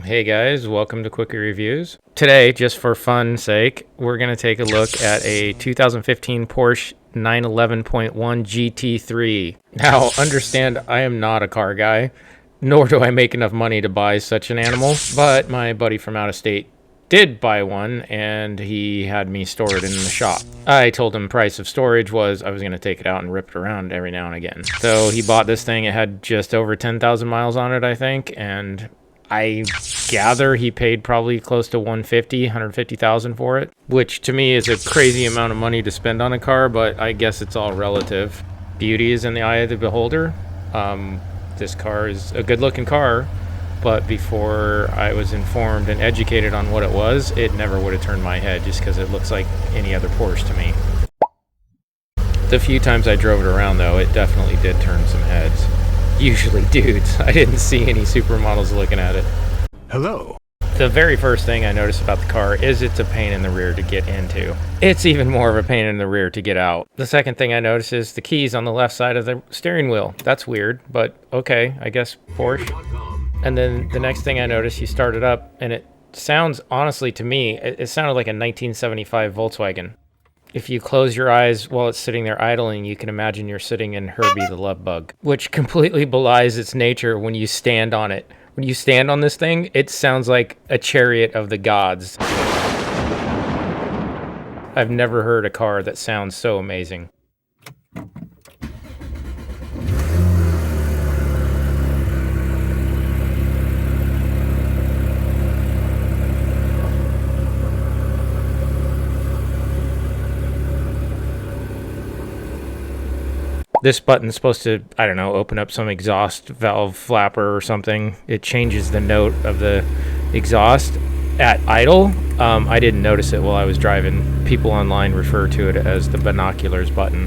Hey guys, welcome to Quickie Reviews. Today, just for fun's sake, we're going to take a look at a 2015 Porsche 911.1 GT3. Now, understand, I am not a car guy, nor do I make enough money to buy such an animal, but my buddy from out of state did buy one, and he had me store it in the shop. I told him price of storage was I was going to take it out and rip it around every now and again. So he bought this thing. It had just over 10,000 miles on it, I think, and I gather he paid probably close to 150,000 for it, which to me is a crazy amount of money to spend on a car, but I guess it's all relative. Beauty is in the eye of the beholder. This car is a good-looking car, but before I was informed and educated on what it was, it never would have turned my head just because it looks like any other Porsche to me. The few times I drove it around, though, it definitely did turn some heads. Usually dudes. I didn't see any supermodels looking at it. Hello. The very first thing I noticed about the car is it's a pain in the rear to get into. It's even more of a pain in the rear to get out. The second thing I noticed is the keys on the left side of the steering wheel. That's weird, but okay, I guess Porsche. And then the next thing I noticed, you start it up and it sounds, honestly to me, it sounded like a 1975 Volkswagen. If you close your eyes while it's sitting there idling, you can imagine you're sitting in Herbie the Love Bug, which completely belies its nature when you stand on it. When you stand on this thing, it sounds like a chariot of the gods. I've never heard a car that sounds so amazing. This button's supposed to, I don't know, open up some exhaust valve flapper or something. It changes the note of the exhaust at idle. I didn't notice it while I was driving. People online refer to it as the binoculars button.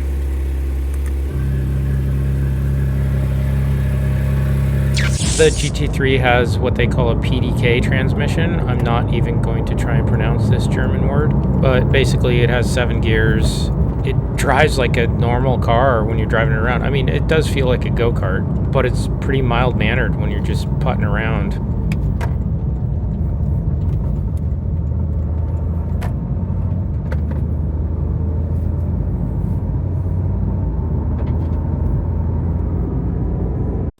The GT3 has what they call a PDK transmission. I'm not even going to try and pronounce this German word, but basically it has 7 gears. It drives like a normal car when you're driving it around. I mean, it does feel like a go-kart, but it's pretty mild-mannered when you're just putting around.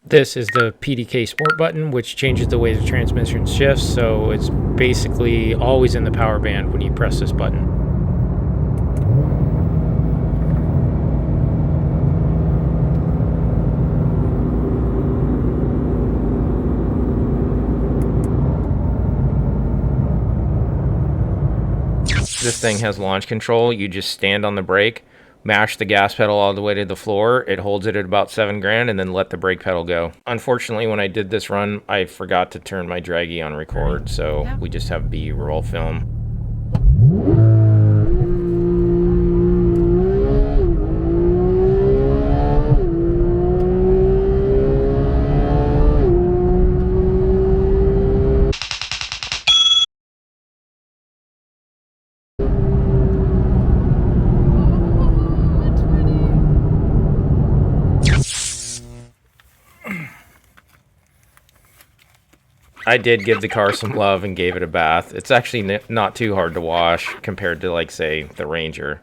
This is the PDK Sport button, which changes the way the transmission shifts, so it's basically always in the power band when you press this button. This thing has launch control. You just stand on the brake, mash the gas pedal all the way to the floor. It holds it at about $7,000 and then let the brake pedal go. Unfortunately, when I did this run, I forgot to turn my draggy on record, so we just have B-roll film. I did give the car some love and gave it a bath. It's actually not too hard to wash compared to, like, say, the Ranger.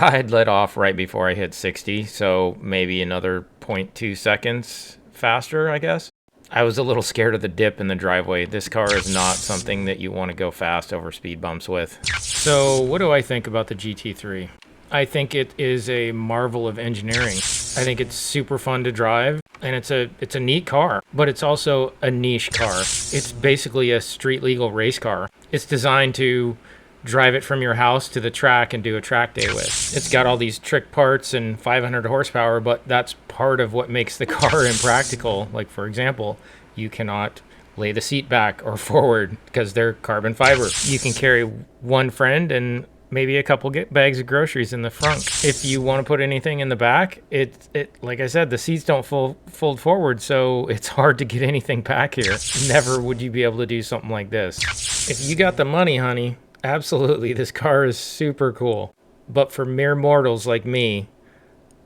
I had let off right before I hit 60, so maybe another 0.2 seconds faster, I guess. I was a little scared of the dip in the driveway. This car is not something that you want to go fast over speed bumps with. So what do I think about the GT3? I think it is a marvel of engineering. I think it's super fun to drive, and it's a neat car, but it's also a niche car. It's basically a street legal race car. It's designed to drive it from your house to the track and do a track day with. It's got all these trick parts and 500 horsepower, but that's part of what makes the car impractical. Like, for example, you cannot lay the seat back or forward because they're carbon fiber. You can carry one friend and maybe a couple bags of groceries in the front. If you want to put anything in the back, it like I said, the seats don't fold forward, so it's hard to get anything back here. Never would you be able to do something like this. If you got the money, honey, absolutely, this car is super cool. But for mere mortals like me,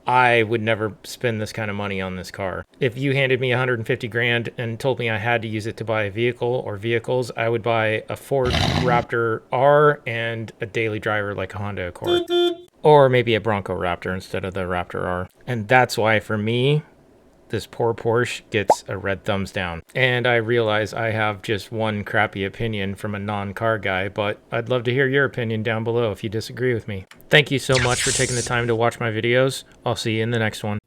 I would never spend this kind of money on this car. If you handed me 150 grand and told me I had to use it to buy a vehicle or vehicles, I would buy a Ford Raptor R and a daily driver like a Honda Accord. Or maybe a Bronco Raptor instead of the Raptor R. And that's why, for me, this poor Porsche gets a red thumbs down. And I realize I have just one crappy opinion from a non-car guy, but I'd love to hear your opinion down below if you disagree with me. Thank you so much for taking the time to watch my videos. I'll see you in the next one.